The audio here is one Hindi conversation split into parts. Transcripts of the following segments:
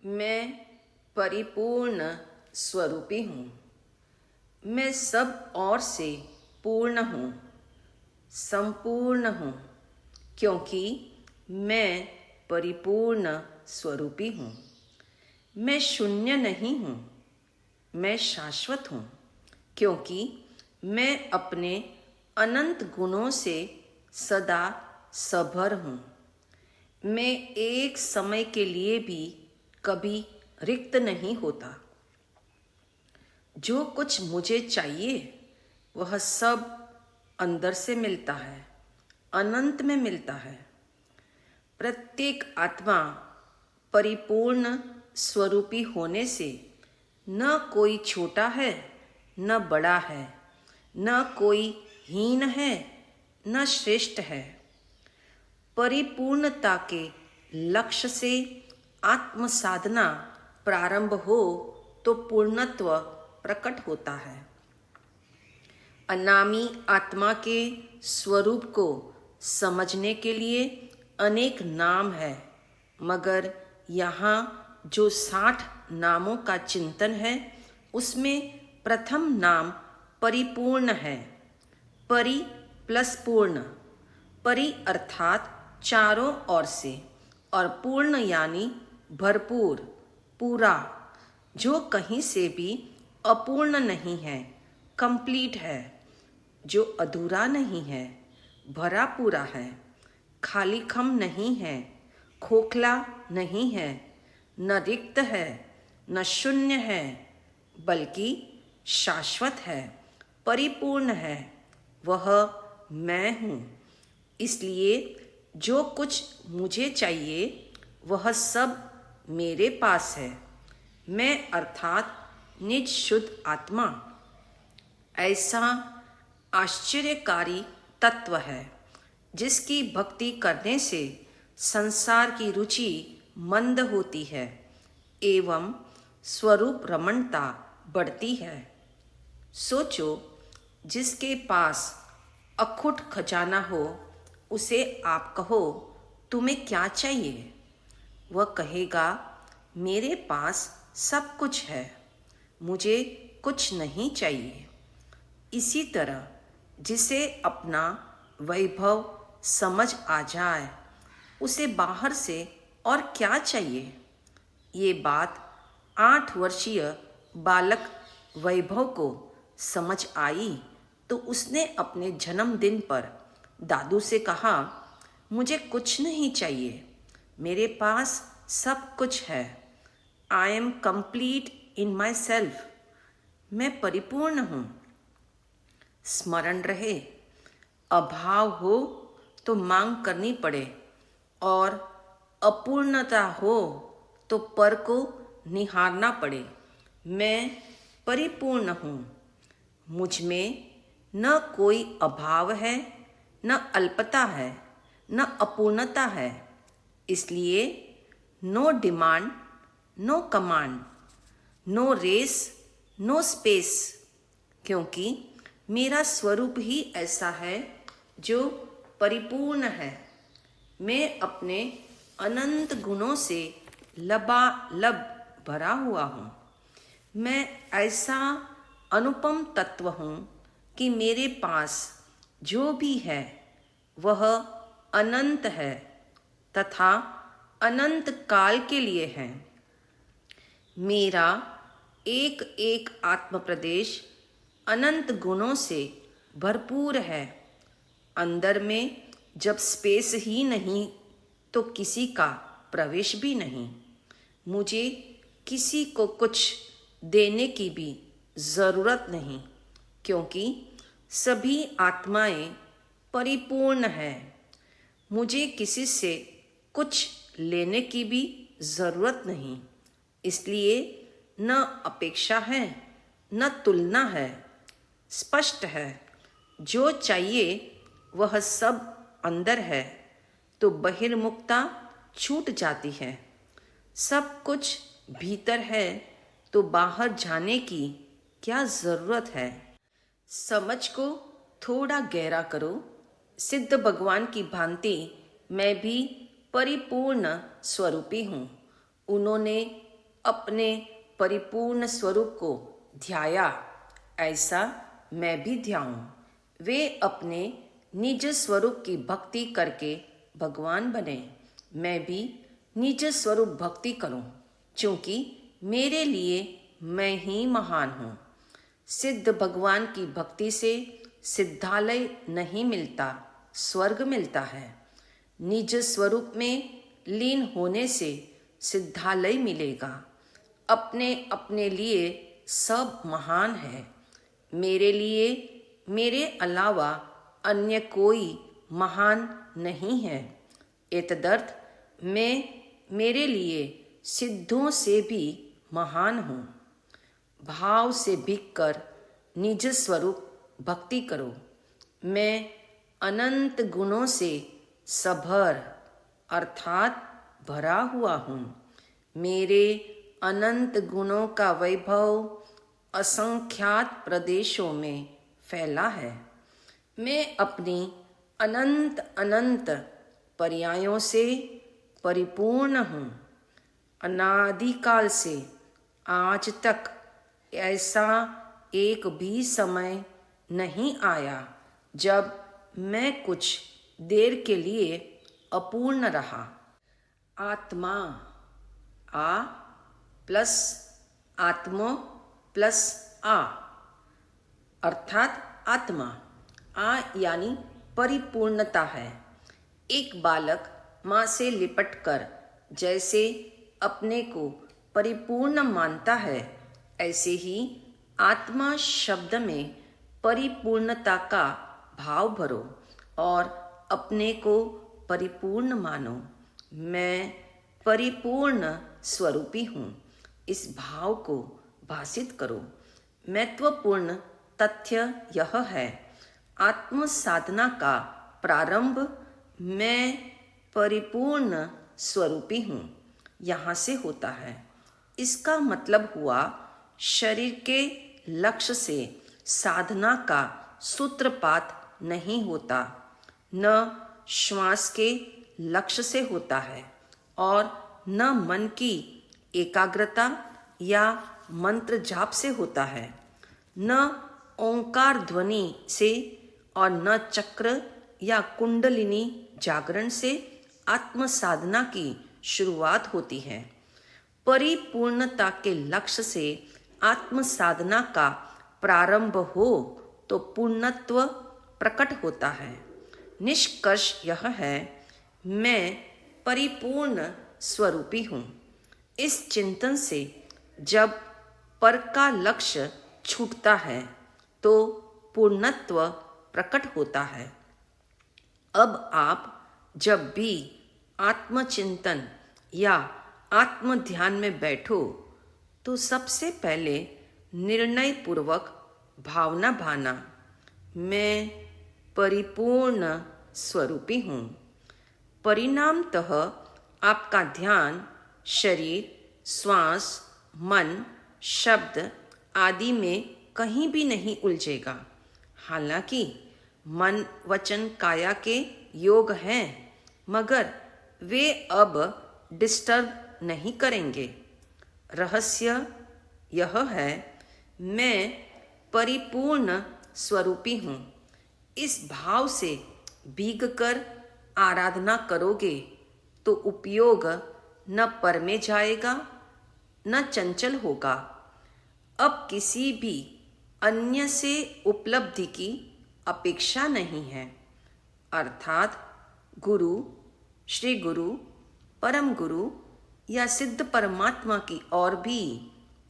मैं परिपूर्ण स्वरूपी हूँ। मैं सब ओर से पूर्ण हूँ, संपूर्ण हूँ, क्योंकि मैं परिपूर्ण स्वरूपी हूँ। मैं शून्य नहीं हूँ, मैं शाश्वत हूँ, क्योंकि मैं अपने अनंत गुणों से सदा सभर हूँ। मैं एक समय के लिए भी कभी रिक्त नहीं होता। जो कुछ मुझे चाहिए वह सब अंदर से मिलता है, अनंत में मिलता है। प्रत्येक आत्मा परिपूर्ण स्वरूपी होने से न कोई छोटा है न बड़ा है, न कोई हीन है न श्रेष्ठ है। परिपूर्णता के लक्ष्य से आत्म साधना प्रारंभ हो तो पूर्णत्व प्रकट होता है। अनामी आत्मा के स्वरूप को समझने के लिए अनेक नाम है, मगर यहाँ जो 60 नामों का चिंतन है उसमें प्रथम नाम परिपूर्ण है। परि प्लस पूर्ण, परि अर्थात चारों ओर से, और पूर्ण यानी भरपूर, पूरा, जो कहीं से भी अपूर्ण नहीं है, कंप्लीट है, जो अधूरा नहीं है, भरा पूरा है, खाली खम नहीं है, खोखला नहीं है, न रिक्त है न शून्य है, बल्कि शाश्वत है, परिपूर्ण है। वह मैं हूँ। इसलिए जो कुछ मुझे चाहिए वह सब मेरे पास है। मैं अर्थात निज शुद्ध आत्मा ऐसा आश्चर्यकारी तत्व है जिसकी भक्ति करने से संसार की रुचि मंद होती है एवं स्वरूप रमणता बढ़ती है। सोचो, जिसके पास अखुट खजाना हो उसे आप कहो तुम्हें क्या चाहिए, वह कहेगा मेरे पास सब कुछ है, मुझे कुछ नहीं चाहिए। इसी तरह जिसे अपना वैभव समझ आ जाए उसे बाहर से और क्या चाहिए। ये बात 8 वर्षीय बालक वैभव को समझ आई तो उसने अपने जन्मदिन पर दादू से कहा, मुझे कुछ नहीं चाहिए, मेरे पास सब कुछ है। I am complete in my self, मैं परिपूर्ण हूँ। स्मरण रहे, अभाव हो तो मांग करनी पड़े और अपूर्णता हो तो पर को निहारना पड़े। मैं परिपूर्ण हूँ। मुझ में न कोई अभाव है, न अल्पता है, न अपूर्णता है। इसलिए no demand, no command, no race, no space, क्योंकि मेरा स्वरूप ही ऐसा है जो परिपूर्ण है। मैं अपने अनंत गुणों से लबालब भरा हुआ हूँ। मैं ऐसा अनुपम तत्व हूँ कि मेरे पास जो भी है वह अनंत है तथा अनंत काल के लिए है। मेरा एक एक आत्म प्रदेश अनंत गुणों से भरपूर है। अंदर में जब स्पेस ही नहीं तो किसी का प्रवेश भी नहीं। मुझे किसी को कुछ देने की भी ज़रूरत नहीं, क्योंकि सभी आत्माएं परिपूर्ण हैं। मुझे किसी से कुछ लेने की भी ज़रूरत नहीं, इसलिए न अपेक्षा है न तुलना है। स्पष्ट है, जो चाहिए वह सब अंदर है तो बहिर्मुखता छूट जाती है। सब कुछ भीतर है तो बाहर जाने की क्या ज़रूरत है। समझ को थोड़ा गहरा करो। सिद्ध भगवान की भांति मैं भी परिपूर्ण स्वरूपी हूँ। उन्होंने अपने परिपूर्ण स्वरूप को ध्याया, ऐसा मैं भी ध्याऊं। वे अपने निज स्वरूप की भक्ति करके भगवान बने, मैं भी निज स्वरूप भक्ति करूं, क्योंकि मेरे लिए मैं ही महान हूँ। सिद्ध भगवान की भक्ति से सिद्धालय नहीं मिलता, स्वर्ग मिलता है। निज स्वरूप में लीन होने से सिद्धालय मिलेगा। अपने अपने लिए सब महान है। मेरे लिए मेरे अलावा अन्य कोई महान नहीं है। एतदर्थ मैं मेरे लिए सिद्धों से भी महान हूँ। भाव से भीग कर निज स्वरूप भक्ति करो। मैं अनंत गुणों से सभर अर्थात भरा हुआ हूँ। मेरे अनंत गुणों का वैभव असंख्यात प्रदेशों में फैला है। मैं अपनी अनंत अनंत पर्यायों से परिपूर्ण हूँ। अनादिकाल से आज तक ऐसा एक भी समय नहीं आया जब मैं कुछ देर के लिए अपूर्ण रहा। आत्मा आ प्लस आत्मो प्लस आ अर्थात आत्मा आ यानी परिपूर्णता है। एक बालक माँ से लिपटकर जैसे अपने को परिपूर्ण मानता है, ऐसे ही आत्मा शब्द में परिपूर्णता का भाव भरो और अपने को परिपूर्ण मानो। मैं परिपूर्ण स्वरूपी हूँ, इस भाव को भासित करो। महत्वपूर्ण तथ्य यह है, आत्म साधना का प्रारंभ मैं परिपूर्ण स्वरूपी हूँ यहाँ से होता है। इसका मतलब हुआ, शरीर के लक्ष्य से साधना का सूत्रपात नहीं होता, न श्वास के लक्ष्य से होता है और न मन की एकाग्रता या मंत्र जाप से होता है, न ओंकार ध्वनि से और न चक्र या कुंडलिनी जागरण से आत्म साधना की शुरुआत होती है। परिपूर्णता के लक्ष्य से आत्म साधना का प्रारंभ हो तो पूर्णत्व प्रकट होता है। निष्कर्ष यह है, मैं परिपूर्ण स्वरूपी हूँ। इस चिंतन से जब पर का लक्ष्य छूटता है तो पूर्णत्व प्रकट होता है। अब आप जब भी आत्मचिंतन या आत्म ध्यान में बैठो तो सबसे पहले निर्णय पूर्वक भावना भाना, मैं परिपूर्ण स्वरूपी हूँ। परिणामतः आपका ध्यान शरीर, श्वास, मन, शब्द आदि में कहीं भी नहीं उलझेगा। हालांकि मन, वचन, काया के योग हैं, मगर वे अब डिस्टर्ब नहीं करेंगे। रहस्य यह है, मैं परिपूर्ण स्वरूपी हूँ। इस भाव से भीग कर आराधना करोगे तो उपयोग न पर में जाएगा न चंचल होगा। अब किसी भी अन्य से उपलब्धि की अपेक्षा नहीं है, अर्थात गुरु, श्री गुरु, परम गुरु या सिद्ध परमात्मा की ओर भी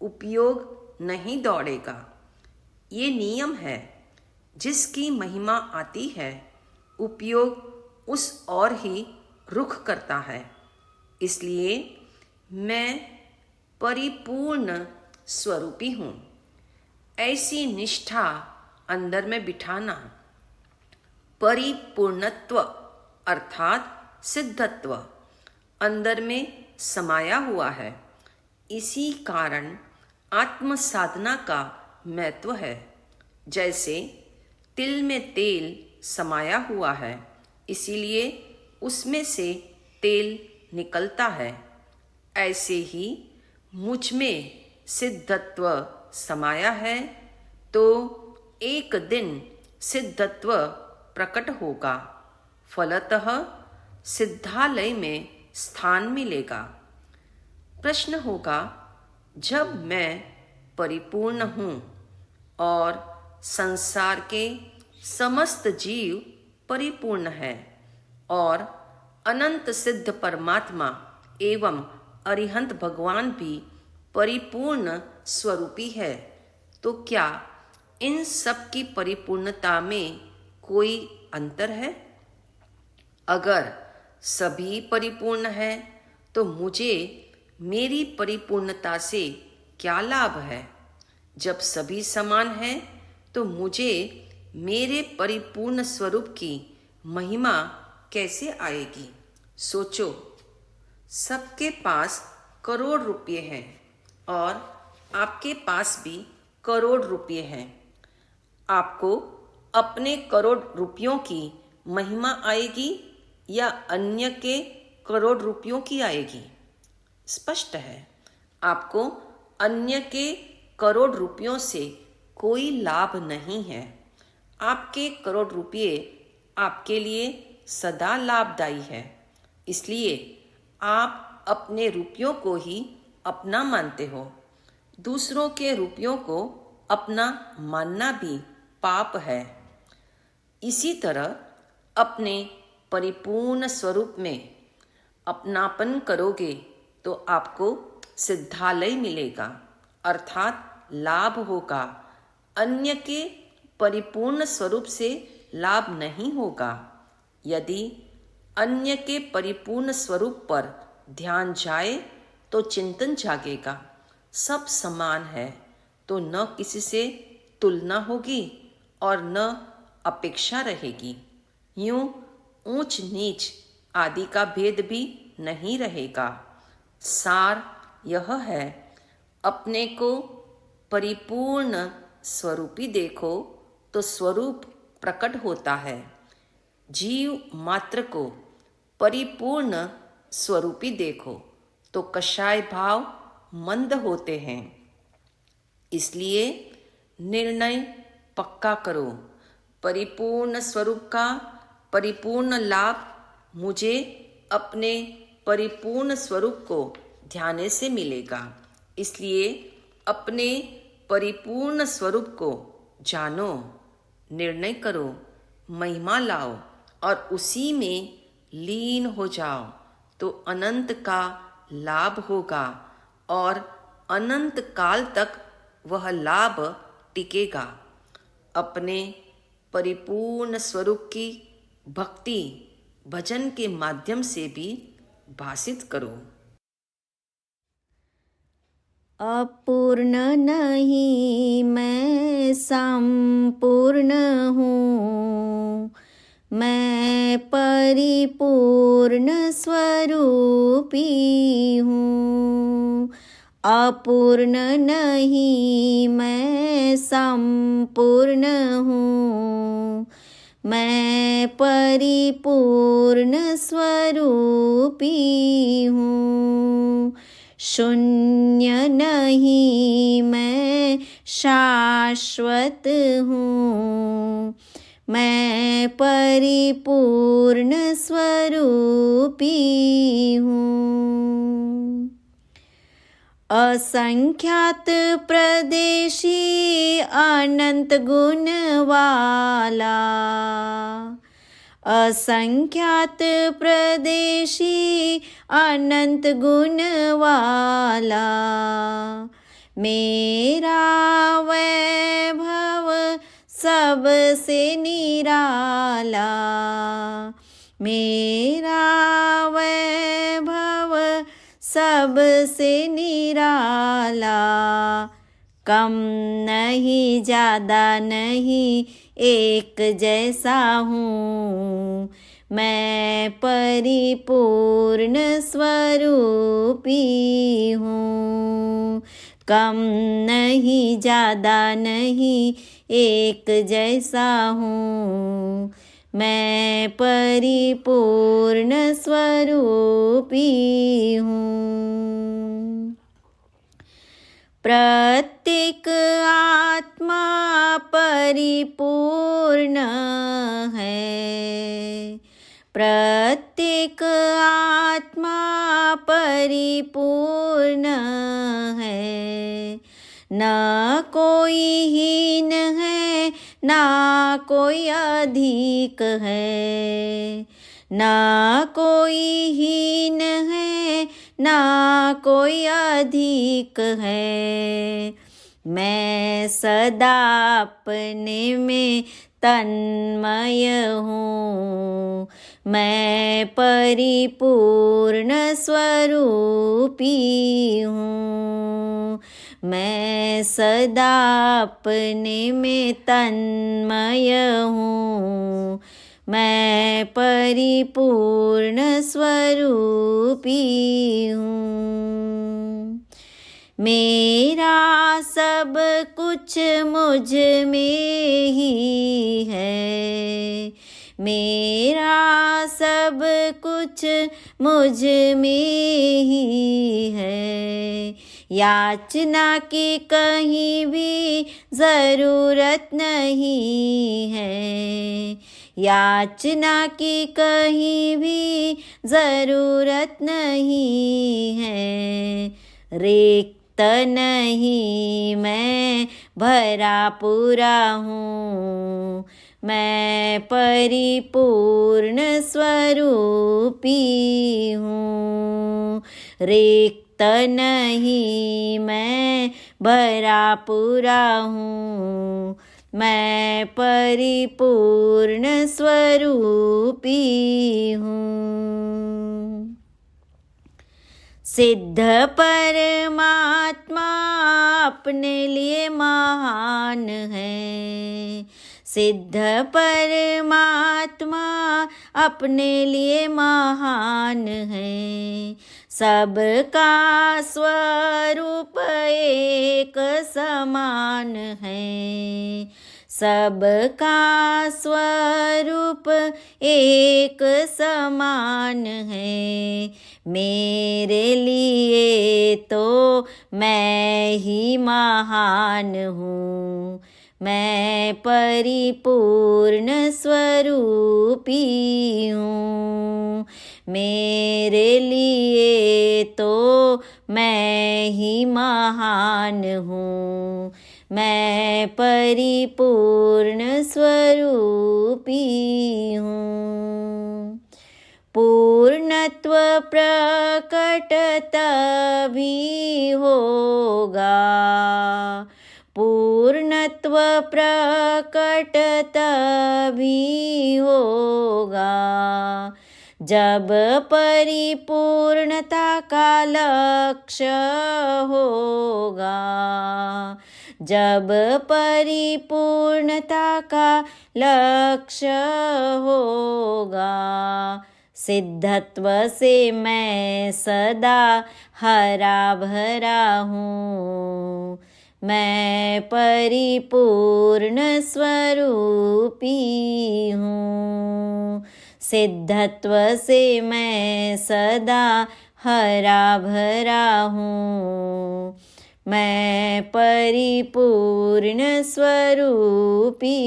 उपयोग नहीं दौड़ेगा। ये नियम है, जिसकी महिमा आती है उपयोग उस ओर ही रुख करता है। इसलिए मैं परिपूर्ण स्वरूपी हूँ। ऐसी निष्ठा अंदर में बिठाना, परिपूर्णत्व अर्थात सिद्धत्व अंदर में समाया हुआ है। इसी कारण आत्म साधना का महत्व है। जैसे तिल में तेल समाया हुआ है, इसीलिए उसमें से तेल निकलता है। ऐसे ही मुझ में सिद्धत्व समाया है तो एक दिन सिद्धत्व प्रकट होगा। फलतः सिद्धालय में स्थान मिलेगा। प्रश्न होगा, जब मैं परिपूर्ण हूँ और संसार के समस्त जीव परिपूर्ण है और अनंत सिद्ध परमात्मा एवं अरिहंत भगवान भी परिपूर्ण स्वरूपी है, तो क्या इन सब की परिपूर्णता में कोई अंतर है? अगर सभी परिपूर्ण है तो मुझे मेरी परिपूर्णता से क्या लाभ है? जब सभी समान हैं तो मुझे मेरे परिपूर्ण स्वरूप की महिमा कैसे आएगी? सोचो, सबके पास करोड़ रुपये हैं और आपके पास भी करोड़ रुपये हैं। आपको अपने करोड़ रुपयों की महिमा आएगी या अन्य के करोड़ रुपयों की आएगी? स्पष्ट है, आपको अन्य के करोड़ रुपयों से कोई लाभ नहीं है। आपके करोड़ रुपये आपके लिए सदा लाभदायी है, इसलिए आप अपने रुपयों को ही अपना मानते हो। दूसरों के रुपयों को अपना मानना भी पाप है। इसी तरह अपने परिपूर्ण स्वरूप में अपनापन करोगे तो आपको सिद्धालय मिलेगा, अर्थात लाभ होगा। अन्य के परिपूर्ण स्वरूप से लाभ नहीं होगा। यदि अन्य के परिपूर्ण स्वरूप पर ध्यान जाए तो चिंतन जागेगा। सब समान है तो न किसी से तुलना होगी और न अपेक्षा रहेगी। यूं ऊंच नीच आदि का भेद भी नहीं रहेगा। सार यह है, अपने को परिपूर्ण स्वरूपी देखो तो स्वरूप प्रकट होता है। जीव मात्र को परिपूर्ण स्वरूपी देखो तो कषाय भाव मंद होते हैं। इसलिए निर्णय पक्का करो, परिपूर्ण स्वरूप का परिपूर्ण लाभ मुझे अपने परिपूर्ण स्वरूप को ध्यान से मिलेगा। इसलिए अपने परिपूर्ण स्वरूप को जानो, निर्णय करो, महिमा लाओ और उसी में लीन हो जाओ तो अनंत का लाभ होगा और अनंत काल तक वह लाभ टिकेगा। अपने परिपूर्ण स्वरूप की भक्ति भजन के माध्यम से भी भाषित करो। अपूर्ण नहीं मैं संपूर्ण हूँ, मैं परिपूर्ण स्वरूपी हूँ। अपूर्ण नहीं मैं संपूर्ण हूँ, मैं परिपूर्ण स्वरूपी हूँ। शून्य नहीं मैं शाश्वत हूँ, मैं परिपूर्ण स्वरूपी हूँ। असंख्यात प्रदेशी अनंत गुण वाला, असंख्यात प्रदेशी अनंत गुण वाला। मेरा वैभव सबसे निराला, मेरा वैभव सबसे निराला। कम नहीं ज़्यादा नहीं एक जैसा हूँ, मैं परिपूर्ण स्वरूपी हूँ। कम नहीं ज़्यादा नहीं एक जैसा हूँ, मैं परिपूर्ण स्वरूपी हूँ। प्रत्येक आत्मा परिपूर्ण है, प्रत्येक आत्मा परिपूर्ण है। न कोई हीन है, ना कोई अधिक है, ना कोई हीन है, ना कोई अधिक है। मैं सदा अपने में तन्मय हूँ, मैं परिपूर्ण स्वरूपी हूँ। मैं सदा अपने में तन्मय हूँ, मैं परिपूर्ण स्वरूपी हूँ। मेरा सब कुछ मुझ में ही है, मेरा सब कुछ मुझ में ही है। याचना की कहीं भी ज़रूरत नहीं है, याचना की कहीं भी ज़रूरत नहीं है। रिक्त नहीं मैं भरा पूरा हूँ, मैं परिपूर्ण स्वरूपी हूँ। रिक्त नहीं मैं भरा पूरा हूँ, मैं परिपूर्ण स्वरूपी हूँ। सिद्ध परमात्मा अपने लिए महान है, सिद्ध परमात्मा अपने लिए महान है। सबका स्वरूप एक समान है, सबका स्वरूप एक समान है। मेरे लिए तो मैं ही महान हूँ, मैं परिपूर्ण स्वरूपी हूँ। मेरे लिए तो मैं ही महान हूँ, मैं परिपूर्ण स्वरूपी हूँ। पूर्णत्व प्रकट तभी होगा, पूर्णत्व प्रकट तभी होगा, जब परिपूर्णता का लक्ष्य होगा, जब परिपूर्णता का लक्ष्य होगा। सिद्धत्व से मैं सदा हरा भरा हूँ, मैं परिपूर्ण स्वरूपी हूँ। सिद्धत्व से मैं सदा हरा भरा हूँ, मैं परिपूर्ण स्वरूपी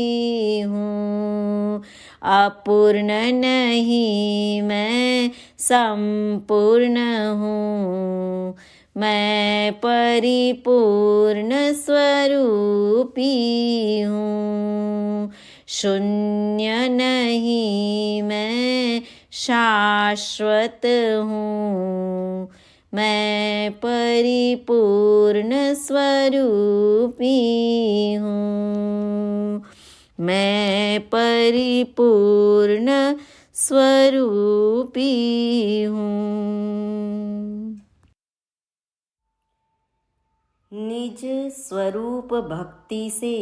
हूँ। अपूर्ण नहीं मैं संपूर्ण हूँ, मैं परिपूर्ण स्वरूपी हूँ। शून्य नहीं मैं शाश्वत हूँ, मैं परिपूर्ण स्वरूपी हूँ, मैं परिपूर्ण स्वरूपी हूँ। निज स्वरूप भक्ति से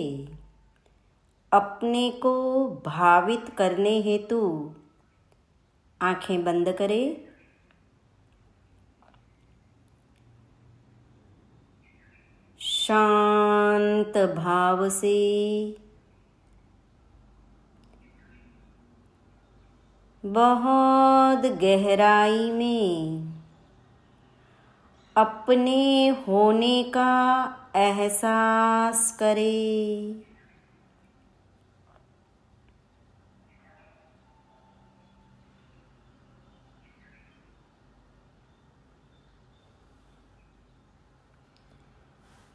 अपने को भावित करने हेतु आंखें बंद करें। शांत भाव से बहुत गहराई में अपने होने का एहसास करे।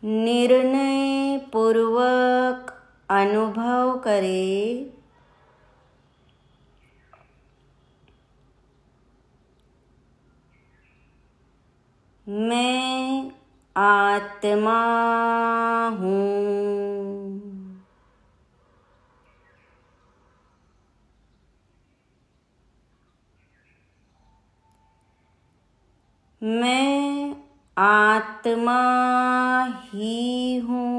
निर्णय पूर्वक अनुभव करे, मैं आत्मा हूँ। मैं आत्मा ही हूँ।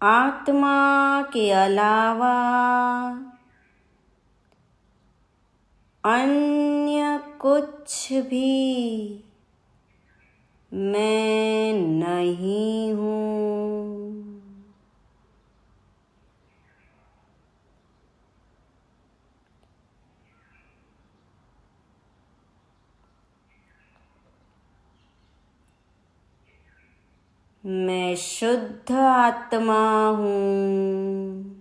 आत्मा के अलावा अन्य कुछ भी मैं नहीं हूँ। मैं शुद्ध आत्मा हूँ।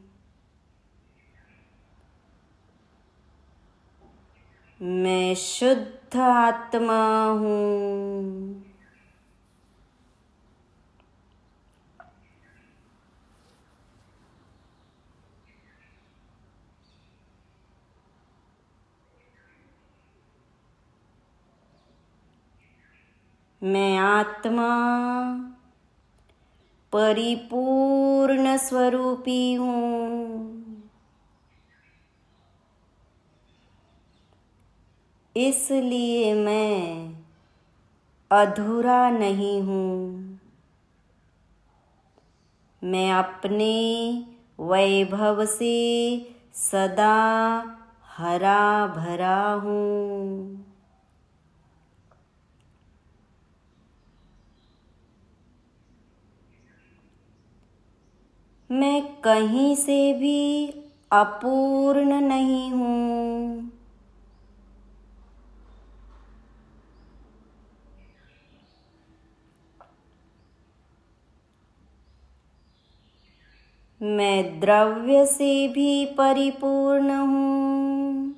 मैं शुद्ध आत्मा हूँ। मैं आत्मा परिपूर्ण स्वरूपी हूँ। इसलिए मैं अधूरा नहीं हूँ। मैं अपने वैभव से सदा हरा भरा हूँ। मैं कहीं से भी अपूर्ण नहीं हूँ। मैं द्रव्य से भी परिपूर्ण हूँ।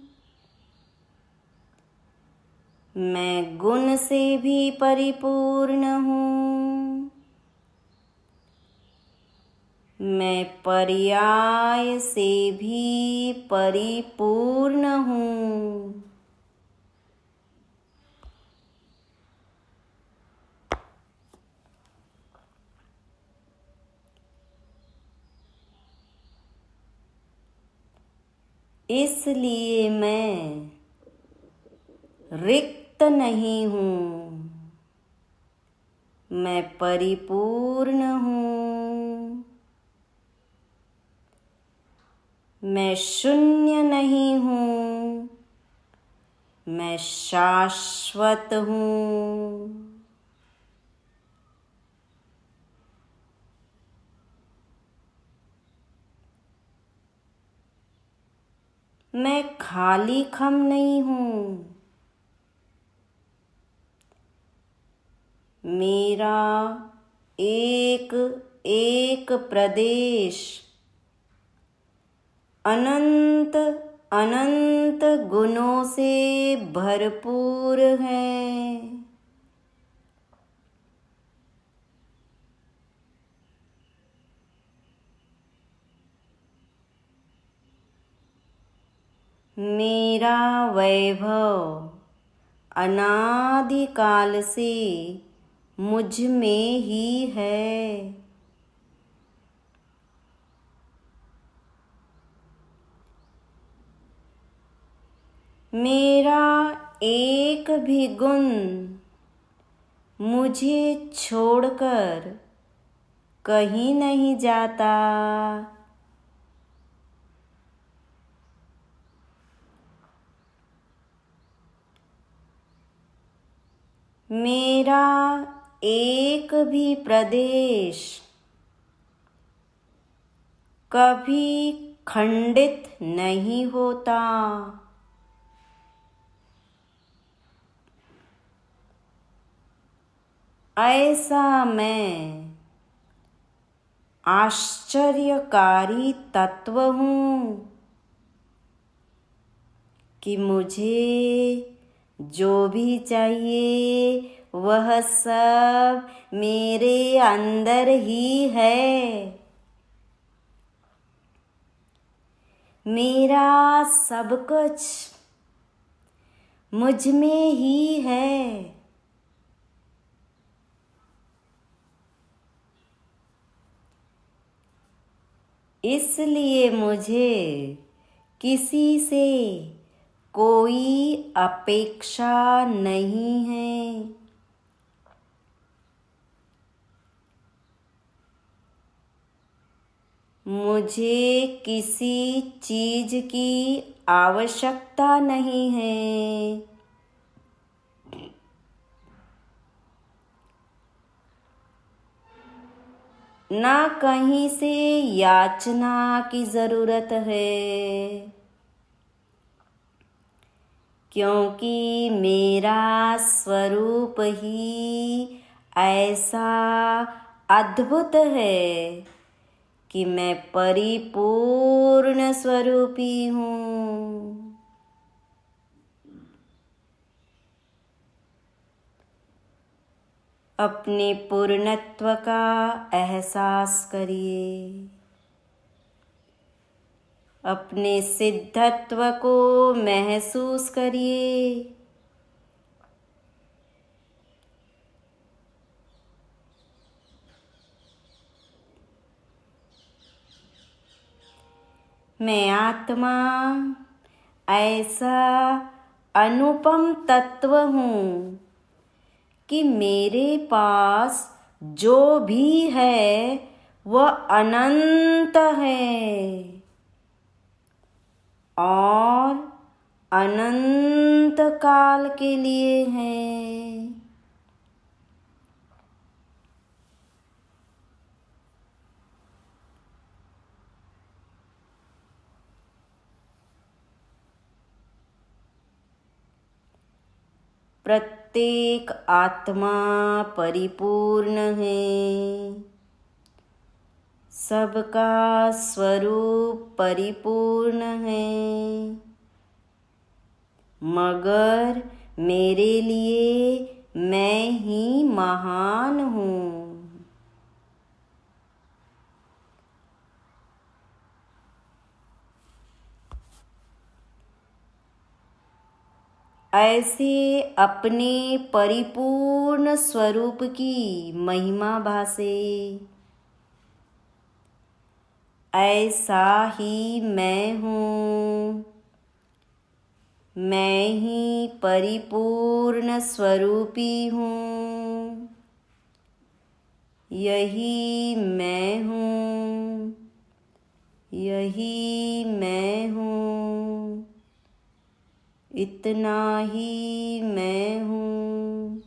मैं गुण से भी परिपूर्ण हूँ। मैं पर्याय से भी परिपूर्ण हूँ। इसलिए मैं रिक्त नहीं हूँ। मैं परिपूर्ण हूँ। मैं शून्य नहीं हूँ। मैं शाश्वत हूँ। मैं खाली खम नहीं हूँ। मेरा एक एक प्रदेश अनंत अनंत गुणों से भरपूर है। मेरा वैभव अनादिकाल से मुझ में ही है। मेरा एक भी गुण मुझे छोड़कर कहीं नहीं जाता। मेरा एक भी प्रदेश कभी खंडित नहीं होता। ऐसा मैं आश्चर्यकारी तत्व हूँ कि मुझे जो भी चाहिए वह सब मेरे अंदर ही है। मेरा सब कुछ मुझ में ही है। इसलिए मुझे किसी से कोई अपेक्षा नहीं है। मुझे किसी चीज की आवश्यकता नहीं है। ना कहीं से याचना की जरूरत है, क्योंकि मेरा स्वरूप ही ऐसा अद्भुत है कि मैं परिपूर्ण स्वरूपी हूँ। अपने पूर्णत्व का एहसास करिए। अपने सिद्धत्व को महसूस करिए। मैं आत्मा ऐसा अनुपम तत्व हूँ कि मेरे पास जो भी है वह अनंत है और अनंत काल के लिए है। प्रत्येक आत्मा परिपूर्ण है। सबका स्वरूप परिपूर्ण है, मगर मेरे लिए मैं ही महान हूँ। ऐसे अपने परिपूर्ण स्वरूप की महिमा भासे। ऐसा ही मैं हूँ। मैं ही परिपूर्ण स्वरूपी हूँ। यही मैं हूँ। यही मैं हूँ। इतना ही मैं हूँ।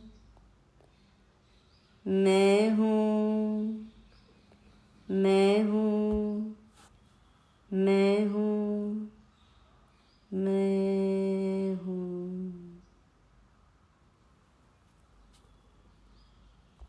मैं हूँ।